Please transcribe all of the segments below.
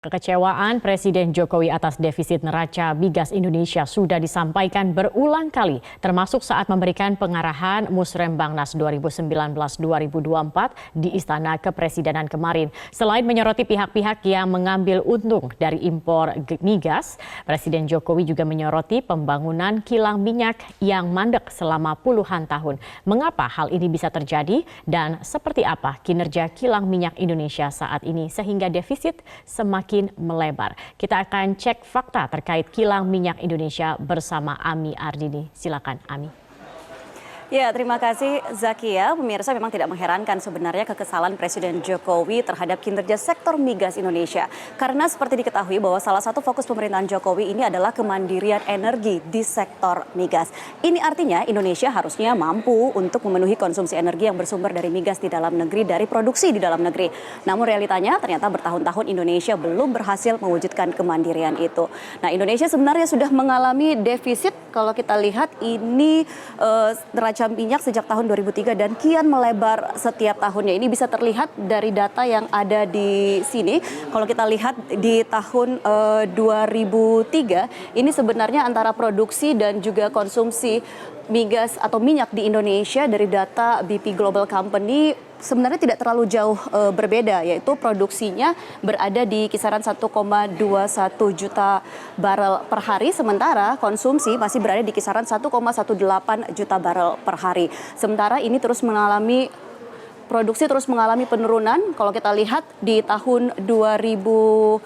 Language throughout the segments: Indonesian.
Kekecewaan Presiden Jokowi atas defisit neraca migas Indonesia sudah disampaikan berulang kali, termasuk saat memberikan pengarahan Musrembangnas 2019-2024 di Istana Kepresidenan kemarin. Selain menyoroti pihak-pihak yang mengambil untung dari impor migas, Presiden Jokowi juga menyoroti pembangunan kilang minyak yang mandek selama puluhan tahun. Mengapa hal ini bisa terjadi dan seperti apa kinerja kilang minyak Indonesia saat ini sehingga defisit semakin melebar. Kita akan cek fakta terkait kilang minyak Indonesia bersama Ami Ardini. Silakan Ami. Ya, terima kasih Zakia. Pemirsa, memang tidak mengherankan sebenarnya kekesalan Presiden Jokowi terhadap kinerja sektor migas Indonesia. Karena seperti diketahui bahwa salah satu fokus pemerintahan Jokowi ini adalah kemandirian energi di sektor migas. Ini artinya Indonesia harusnya mampu untuk memenuhi konsumsi energi yang bersumber dari migas di dalam negeri, dari produksi di dalam negeri. Namun realitanya ternyata bertahun-tahun Indonesia belum berhasil mewujudkan kemandirian itu. Nah, Indonesia sebenarnya sudah mengalami defisit. Kalau kita lihat ini neraca minyak sejak tahun 2003 dan kian melebar setiap tahunnya. Ini bisa terlihat dari data yang ada di sini. Kalau kita lihat di tahun 2003, ini sebenarnya antara produksi dan juga konsumsi migas atau minyak di Indonesia dari data BP Global Company sebenarnya tidak terlalu jauh berbeda, yaitu produksinya berada di kisaran 1,21 juta barel per hari, sementara konsumsi masih berada di kisaran 1,18 juta barel per hari. Sementara ini produksi terus mengalami penurunan. Kalau kita lihat di tahun 2011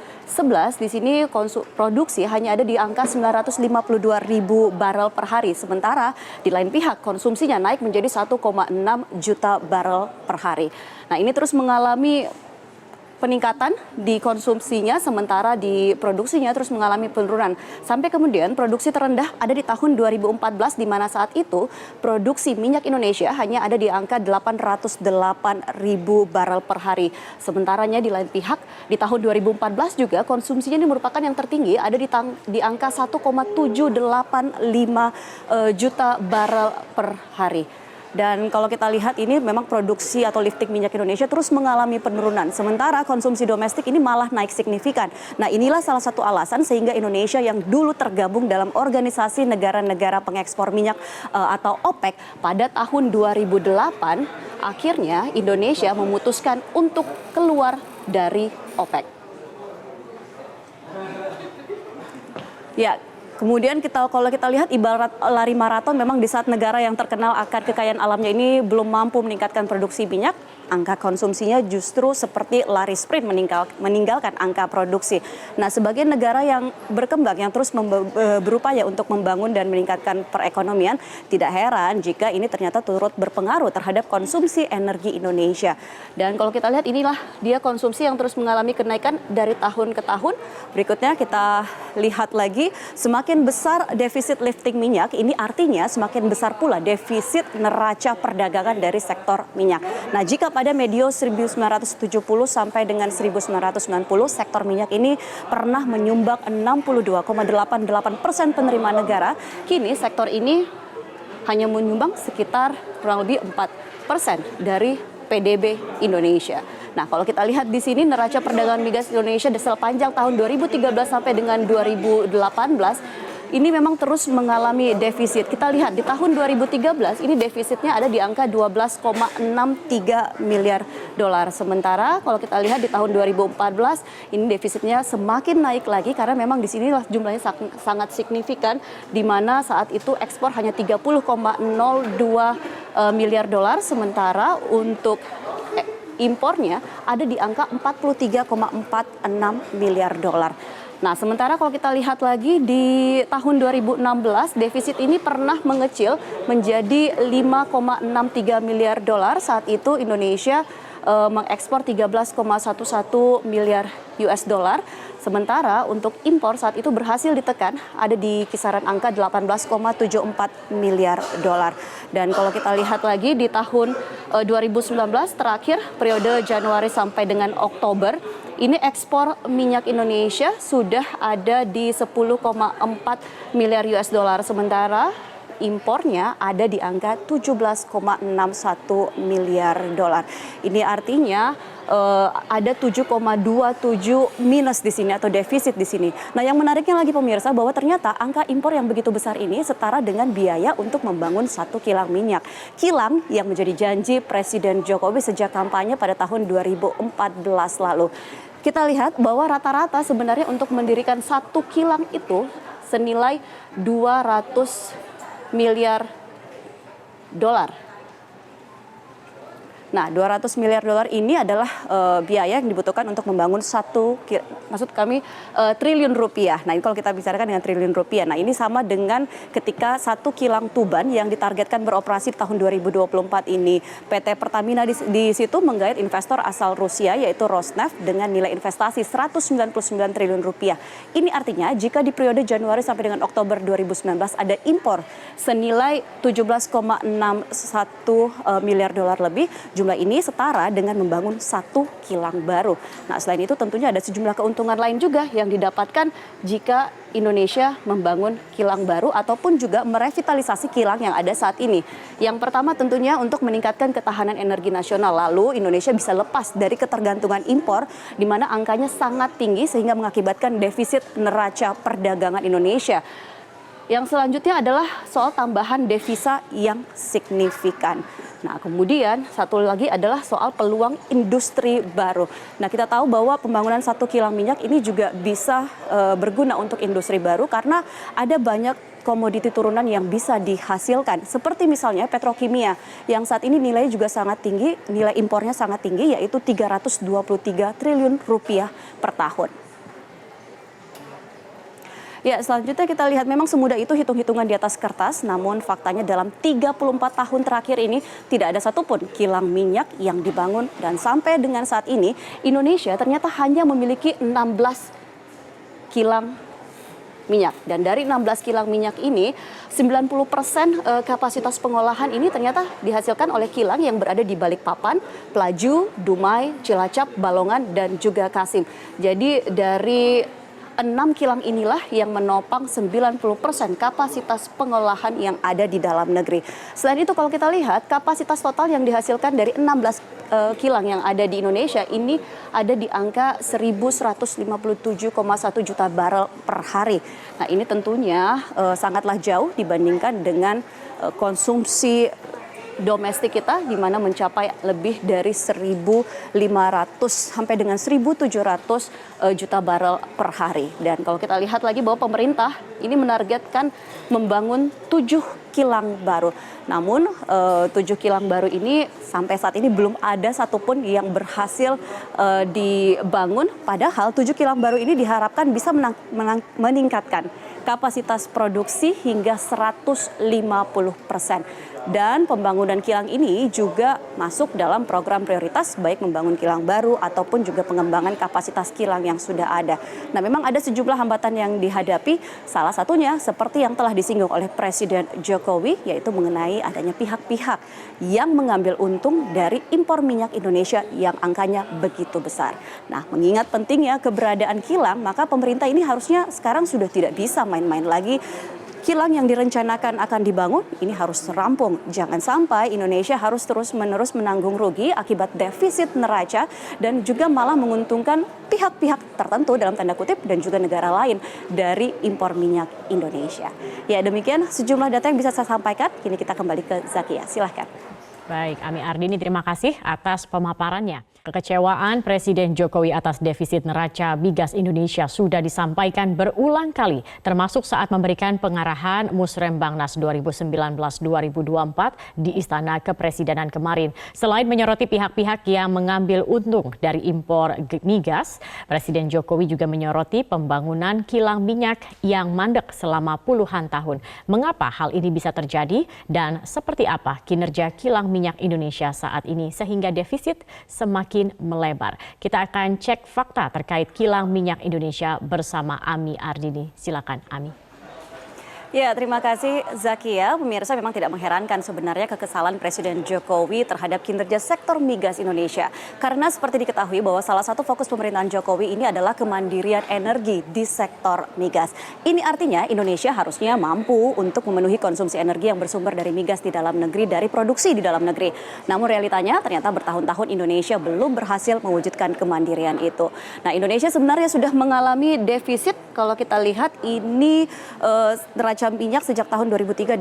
di sini produksi hanya ada di angka 952 ribu barel per hari. Sementara di lain pihak konsumsinya naik menjadi 1,6 juta barel per hari. Nah, ini terus mengalami peningkatan di konsumsinya, sementara di produksinya terus mengalami penurunan. Sampai kemudian produksi terendah ada di tahun 2014, di mana saat itu produksi minyak Indonesia hanya ada di angka 808 ribu barel per hari. Sementaranya di lain pihak di tahun 2014 juga konsumsinya ini merupakan yang tertinggi, ada di angka 1,785 juta barel per hari. Dan kalau kita lihat ini memang produksi atau lifting minyak Indonesia terus mengalami penurunan. Sementara konsumsi domestik ini malah naik signifikan. Nah, inilah salah satu alasan sehingga Indonesia yang dulu tergabung dalam organisasi negara-negara pengekspor minyak atau OPEC pada tahun 2008, akhirnya Indonesia memutuskan untuk keluar dari OPEC. Ya. Kemudian kalau kita lihat ibarat lari maraton, memang di saat negara yang terkenal akan kekayaan alamnya ini belum mampu meningkatkan produksi minyak, angka konsumsinya justru seperti lari sprint meninggalkan angka produksi. Nah, sebagai negara yang berkembang, yang terus berupaya untuk membangun dan meningkatkan perekonomian, tidak heran jika ini ternyata turut berpengaruh terhadap konsumsi energi Indonesia. Dan kalau kita lihat inilah dia konsumsi yang terus mengalami kenaikan dari tahun ke tahun. Berikutnya kita lihat lagi, semakin besar defisit lifting minyak, ini artinya semakin besar pula defisit neraca perdagangan dari sektor minyak. Nah, jika pada medio 1970 sampai dengan 1990, sektor minyak ini pernah menyumbang 62,88% penerimaan negara. Kini sektor ini hanya menyumbang sekitar kurang lebih 4% dari PDB Indonesia. Nah, kalau kita lihat di sini neraca perdagangan migas Indonesia sepanjang tahun 2013 sampai dengan 2018 ini memang terus mengalami defisit. Kita lihat di tahun 2013 ini defisitnya ada di angka 12,63 miliar dolar. Sementara kalau kita lihat di tahun 2014 ini defisitnya semakin naik lagi karena memang di sini jumlahnya sangat signifikan, di mana saat itu ekspor hanya 30,02 miliar dolar, sementara untuk impornya ada di angka 43,46 miliar dolar. Nah, sementara kalau kita lihat lagi di tahun 2016, defisit ini pernah mengecil menjadi 5,63 miliar dolar. Saat itu Indonesia mengekspor 13,11 miliar US dollar. Sementara untuk impor saat itu berhasil ditekan ada di kisaran angka 18,74 miliar dolar. Dan kalau kita lihat lagi di tahun 2019 terakhir periode Januari sampai dengan Oktober, ini ekspor minyak Indonesia sudah ada di 10,4 miliar US dollar. Sementara impornya ada di angka 17,61 miliar dolar. Ini artinya ada 7,27 minus di sini atau defisit di sini. Nah, yang menariknya lagi pemirsa bahwa ternyata angka impor yang begitu besar ini setara dengan biaya untuk membangun 1 kilang minyak. Kilang yang menjadi janji Presiden Jokowi sejak kampanye pada tahun 2014 lalu. Kita lihat bahwa rata-rata sebenarnya untuk mendirikan 1 kilang itu senilai 200 miliar dolar. Nah, 200 miliar dolar ini adalah biaya yang dibutuhkan untuk membangun triliun rupiah. Nah, ini kalau kita bicarakan dengan triliun rupiah. Nah, ini sama dengan ketika 1 kilang Tuban yang ditargetkan beroperasi tahun 2024 ini. PT Pertamina di situ menggait investor asal Rusia yaitu Rosneft dengan nilai investasi 199 triliun rupiah. Ini artinya jika di periode Januari sampai dengan Oktober 2019 ada impor senilai 17,61 miliar dolar lebih, jumlah ini setara dengan membangun 1 kilang baru. Nah, selain itu tentunya ada sejumlah keuntungan lain juga yang didapatkan jika Indonesia membangun kilang baru ataupun juga merevitalisasi kilang yang ada saat ini. Yang pertama tentunya untuk meningkatkan ketahanan energi nasional. Lalu Indonesia bisa lepas dari ketergantungan impor di mana angkanya sangat tinggi sehingga mengakibatkan defisit neraca perdagangan Indonesia. Yang selanjutnya adalah soal tambahan devisa yang signifikan. Nah, kemudian satu lagi adalah soal peluang industri baru. Nah, kita tahu bahwa pembangunan 1 kilang minyak ini juga bisa berguna untuk industri baru karena ada banyak komoditi turunan yang bisa dihasilkan. Seperti misalnya petrokimia yang saat ini nilainya juga sangat tinggi, nilai impornya sangat tinggi yaitu 323 triliun rupiah per tahun. Ya, selanjutnya kita lihat memang semudah itu hitung-hitungan di atas kertas, namun faktanya dalam 34 tahun terakhir ini tidak ada satupun kilang minyak yang dibangun dan sampai dengan saat ini Indonesia ternyata hanya memiliki 16 kilang minyak. Dan dari 16 kilang minyak ini 90% kapasitas pengolahan ini ternyata dihasilkan oleh kilang yang berada di Balikpapan, Pelaju, Dumai, Cilacap, Balongan dan juga Kasim. Jadi dari 6 kilang inilah yang menopang 90% kapasitas pengolahan yang ada di dalam negeri. Selain itu kalau kita lihat kapasitas total yang dihasilkan dari 16 kilang yang ada di Indonesia ini ada di angka 1.157,1 juta barel per hari. Nah, ini tentunya sangatlah jauh dibandingkan dengan konsumsi domestik kita di mana mencapai lebih dari 1.500 sampai dengan 1.700 juta barel per hari. Dan kalau kita lihat lagi bahwa pemerintah ini menargetkan membangun 7 kilang baru. Namun 7 kilang baru ini sampai saat ini belum ada satupun yang berhasil dibangun. Padahal 7 kilang baru ini diharapkan bisa meningkatkan kapasitas produksi hingga 150%. Dan pembangunan kilang ini juga masuk dalam program prioritas baik membangun kilang baru ataupun juga pengembangan kapasitas kilang yang sudah ada. Nah, memang ada sejumlah hambatan yang dihadapi, salah satunya seperti yang telah disinggung oleh Presiden Jokowi yaitu mengenai adanya pihak-pihak yang mengambil untung dari impor minyak Indonesia yang angkanya begitu besar. Nah, mengingat pentingnya keberadaan kilang, maka pemerintah ini harusnya sekarang sudah tidak bisa main-main lagi. Kilang yang direncanakan akan dibangun ini harus rampung. Jangan sampai Indonesia harus terus-menerus menanggung rugi akibat defisit neraca dan juga malah menguntungkan pihak-pihak tertentu dalam tanda kutip dan juga negara lain dari impor minyak Indonesia. Ya, demikian sejumlah data yang bisa saya sampaikan. Kini kita kembali ke Zakia. Silahkan. Baik, Ami Ardini terima kasih atas pemaparannya. Kekecewaan Presiden Jokowi atas defisit neraca migas Indonesia sudah disampaikan berulang kali, termasuk saat memberikan pengarahan Musrembangnas 2019-2024 di Istana Kepresidenan kemarin. Selain menyoroti pihak-pihak yang mengambil untung dari impor migas, Presiden Jokowi juga menyoroti pembangunan kilang minyak yang mandek selama puluhan tahun. Mengapa hal ini bisa terjadi dan seperti apa kinerja kilang minyak Indonesia saat ini sehingga defisit semakin melebar. Kita akan cek fakta terkait kilang minyak Indonesia bersama Ami Ardini. Silakan, Ami. Ya, terima kasih Zakia. Pemirsa, memang tidak mengherankan sebenarnya kekesalan Presiden Jokowi terhadap kinerja sektor migas Indonesia. Karena seperti diketahui bahwa salah satu fokus pemerintahan Jokowi ini adalah kemandirian energi di sektor migas. Ini artinya Indonesia harusnya mampu untuk memenuhi konsumsi energi yang bersumber dari migas di dalam negeri, dari produksi di dalam negeri. Namun realitanya ternyata bertahun-tahun Indonesia belum berhasil mewujudkan kemandirian itu. Nah, Indonesia sebenarnya sudah mengalami defisit, kalau kita lihat ini neraca minyak sejak tahun 2003 dan